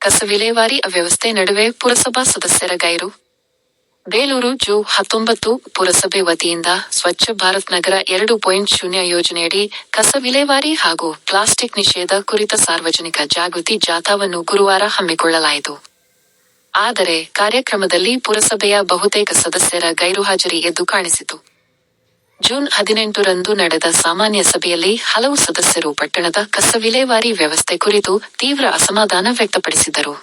ಕಸ ವಿಲೇವಾರಿ ಅವ್ಯವಸ್ಥೆ ನಡುವೆ ಪುರಸಭಾ ಸದಸ್ಯರ ಗೈರು. ಬೇಲೂರು ಜೂ 19 ಪುರಸಭೆ ವತಿಯಿಂದ ಸ್ವಚ್ಛ ಭಾರತ್ ನಗರ 2.0 ಯೋಜನೆಯಡಿ ಕಸ ವಿಲೇವಾರಿ ಹಾಗೂ ಪ್ಲಾಸ್ಟಿಕ್ ನಿಷೇಧ ಕುರಿತ ಸಾರ್ವಜನಿಕ ಜಾಗೃತಿ ಜಾಥಾವನ್ನು ಗುರುವಾರ ಹಮ್ಮಿಕೊಳ್ಳಲಾಯಿತು. ಆದರೆ ಕಾರ್ಯಕ್ರಮದಲ್ಲಿ ಪುರಸಭೆಯ ಬಹುತೇಕ ಸದಸ್ಯರ ಗೈರುಹಾಜರಿ ಎದ್ದು ಕಾಣಿಸಿತು. ಜೂನ್ 18ರಂದು ನಡೆದ ಸಾಮಾನ್ಯ ಸಭೆಯಲ್ಲಿ ಹಲವು ಸದಸ್ಯರು ಪಟ್ಟಣದ ಕಸ ವಿಲೇವಾರಿ ವ್ಯವಸ್ಥೆ ಕುರಿತು ತೀವ್ರ ಅಸಮಾಧಾನ ವ್ಯಕ್ತಪಡಿಸಿದರು.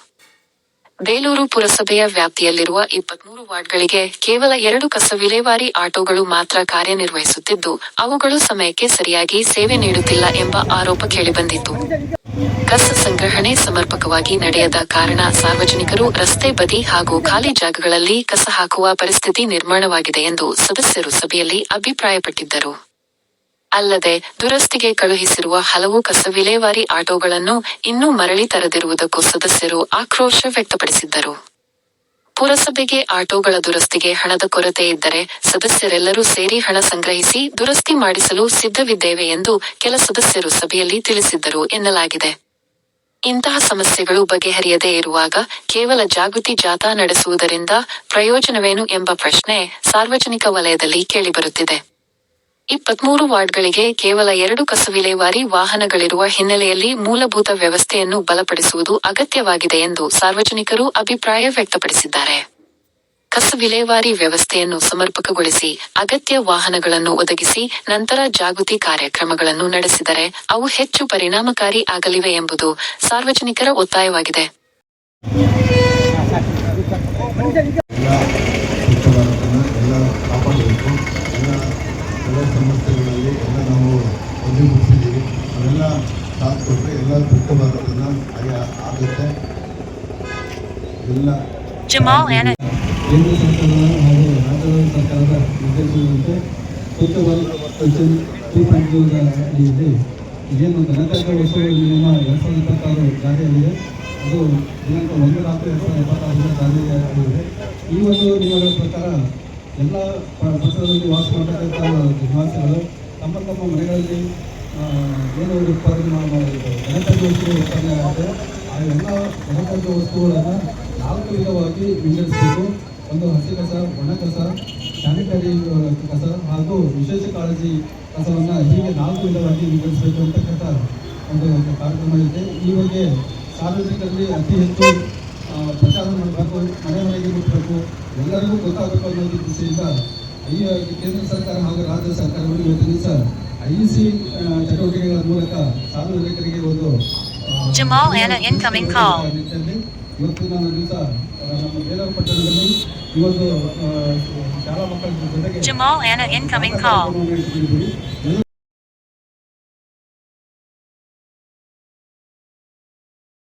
ಬೇಲೂರು ಪುರಸಭೆಯ ವ್ಯಾಪ್ತಿಯಲ್ಲಿರುವ 23 ವಾರ್ಡ್ಗಳಿಗೆ ಕೇವಲ 2 ಕಸ ವಿಲೇವಾರಿ ಆಟೋಗಳು ಮಾತ್ರ ಕಾರ್ಯನಿರ್ವಹಿಸುತ್ತಿದ್ದು, ಅವುಗಳು ಸಮಯಕ್ಕೆ ಸರಿಯಾಗಿ ಸೇವೆ ನೀಡುತ್ತಿಲ್ಲ ಎಂಬ ಆರೋಪ ಕೇಳಿಬಂದಿತ್ತು. ಕಸ ಸಂಗ್ರಹಣೆ ಸಮರ್ಪಕವಾಗಿ ನಡೆಯದ ಕಾರಣ ಸಾರ್ವಜನಿಕರು ರಸ್ತೆ ಬದಿ ಹಾಗೂ ಖಾಲಿ ಜಾಗಗಳಲ್ಲಿ ಕಸ ಹಾಕುವ ಪರಿಸ್ಥಿತಿ ನಿರ್ಮಾಣವಾಗಿದೆ ಎಂದು ಸದಸ್ಯರು ಸಭೆಯಲ್ಲಿ ಅಭಿಪ್ರಾಯಪಟ್ಟಿದ್ದರು. ಅಲ್ಲದೆ ದುರಸ್ತಿಗೆ ಕಳುಹಿಸಿರುವ ಹಲವು ಕಸ ವಿಲೇವಾರಿ ಆಟೋಗಳನ್ನು ಇನ್ನೂ ಮರಳಿ ತರದಿರುವುದಕ್ಕೂ ಸದಸ್ಯರು ಆಕ್ರೋಶ ವ್ಯಕ್ತಪಡಿಸಿದ್ದರು. ಪುರಸಭೆಗೆ ಆಟೋಗಳ ದುರಸ್ತಿಗೆ ಹಣದ ಕೊರತೆ ಇದ್ದರೆ ಸದಸ್ಯರೆಲ್ಲರೂ ಸೇರಿ ಹಣ ಸಂಗ್ರಹಿಸಿ ದುರಸ್ತಿ ಮಾಡಿಸಲು ಸಿದ್ಧವಿದ್ದೇವೆ ಎಂದು ಕೆಲ ಸದಸ್ಯರು ಸಭೆಯಲ್ಲಿ ತಿಳಿಸಿದ್ದರು ಎನ್ನಲಾಗಿದೆ. ಇಂತಹ ಸಮಸ್ಯೆಗಳು ಬಗೆಹರಿಯದೇ ಇರುವಾಗ ಕೇವಲ ಜಾಗೃತಿ ಜಾಥಾ ನಡೆಸುವುದರಿಂದ ಪ್ರಯೋಜನವೇನು ಎಂಬ ಪ್ರಶ್ನೆ ಸಾರ್ವಜನಿಕ ವಲಯದಲ್ಲಿ ಕೇಳಿಬರುತ್ತಿದೆ. 23 ವಾರ್ಡ್ಗಳಿಗೆ ಕೇವಲ 2 ಕಸ ವಿಲೇವಾರಿ ವಾಹನಗಳಿರುವ ಹಿನ್ನೆಲೆಯಲ್ಲಿ ಮೂಲಭೂತ ವ್ಯವಸ್ಥೆಯನ್ನು ಬಲಪಡಿಸುವುದು ಅಗತ್ಯವಾಗಿದೆ ಎಂದು ಸಾರ್ವಜನಿಕರು ಅಭಿಪ್ರಾಯ ವ್ಯಕ್ತಪಡಿಸಿದ್ದಾರೆ. ಕಸ ವಿಲೇವಾರಿ ವ್ಯವಸ್ಥೆಯನ್ನು ಸಮರ್ಪಕಗೊಳಿಸಿ ಅಗತ್ಯ ವಾಹನಗಳನ್ನು ಒದಗಿಸಿ ನಂತರ ಜಾಗೃತಿ ಕಾರ್ಯಕ್ರಮಗಳನ್ನು ನಡೆಸಿದರೆ ಅವು ಹೆಚ್ಚು ಪರಿಣಾಮಕಾರಿ ಆಗಲಿವೆ ಎಂಬುದು ಸಾರ್ವಜನಿಕರ ಒತ್ತಾಯವಾಗಿದೆ. ಸಮಸ್ಯೆಗಳಲ್ಲಿ ಎಲ್ಲ ನಾವು ಒಂದುಗೂಡಿಸಿದ್ದೀವಿ. ಅವೆಲ್ಲ ಸಾಥ್ ಕೊಟ್ಟರೆ ಎಲ್ಲ ಸ್ವಚ್ಛ ಭಾರತನ ಆಗುತ್ತೆ. ಎಲ್ಲ ಕೇಂದ್ರ ಸರ್ಕಾರದ ಹಾಗೂ ರಾಜ್ಯ ಸರ್ಕಾರದ ನಿರ್ದೇಶನದಂತೆ ಸ್ವಚ್ಛ ಭಾರತ್ ಮಿಷನ್ 2.0 ಅಡಿಯಲ್ಲಿ ಏನು ಘನತ್ಯಾಜ್ಯ ವಸ್ತುಗಳ ನಿಯಮ 2026 ಜಾರಿಯಲ್ಲಿದೆ. ಅದು ದಿನಾಂಕ 1/4/2026 ಜಾರಿಯಾಗಿದೆ. ಈ ಒಂದು ನಿಯಮಗಳ ಪ್ರಕಾರ ಎಲ್ಲ ಪಟ್ಟಣದಲ್ಲಿ ವಾಸ ಮಾಡತಕ್ಕಂಥ ನಿವಾಸಿಗಳು ತಮ್ಮ ತಮ್ಮ ಮನೆಗಳಲ್ಲಿ ಏನು ಉತ್ಪಾದನೆ ಘನತ್ಯಾಜ್ಯ ವಸ್ತುಗಳು ಉತ್ಪಾದನೆ ಆಗುತ್ತೆ ಆ ಎಲ್ಲ ಘನತ್ಯಾಜ್ಯ ವಸ್ತುಗಳನ್ನು 4 ವಿಧವಾಗಿ ವಿಂಗಡಿಸಬೇಕು. ಒಂದು ಹಸಿ ಕಸ, ಒಣ ಕಸ, ಸ್ಯಾನಿಟರಿ ಕಸ ಹಾಗೂ ವಿಶೇಷ ಕಾಳಜಿ ಕಸವನ್ನು ಹೀಗೆ 4 ವಿಧವಾಗಿ ವಿಂಗಡಿಸಬೇಕು ಅಂತಕ್ಕಂಥ ಒಂದು ಕಾರ್ಯಕ್ರಮ ಇದೆ. ಈ ಬಗ್ಗೆ ಸಾರ್ವಜನಿಕರಲ್ಲಿ ಅತಿ ಹೆಚ್ಚು ಪ್ರಚಾರ ಮಾಡಬೇಕು, ಮನೆ ಮನೆಗೆ ಮುಟ್ಟಬೇಕು, ಎಲ್ಲರಿಗೂ ಗೊತ್ತಾಗಬೇಕು ಅನ್ನೋದು ದೃಷ್ಟಿಯಿಂದ ಈ ಕೇಂದ್ರ ಸರ್ಕಾರ ಹಾಗೂ ರಾಜ್ಯ ಸರ್ಕಾರಗಳು ಇವತ್ತು ದಿವಸ IEC ಚಟುವಟಿಕೆಗಳ ಮೂಲಕ ಸಾರ್ವಜನಿಕರಿಗೆ ಒಂದು ನಿಟ್ಟಿನಲ್ಲಿ ಇವತ್ತು ನಾನು ದಿವಸ ನಮ್ಮ ಬೇಲೂರು ಪಟ್ಟಣದಲ್ಲಿ ಇವತ್ತು ಶಾಲಾ ಮಕ್ಕಳ ಜೊತೆಗೆ ಎಲ್ಲರೂ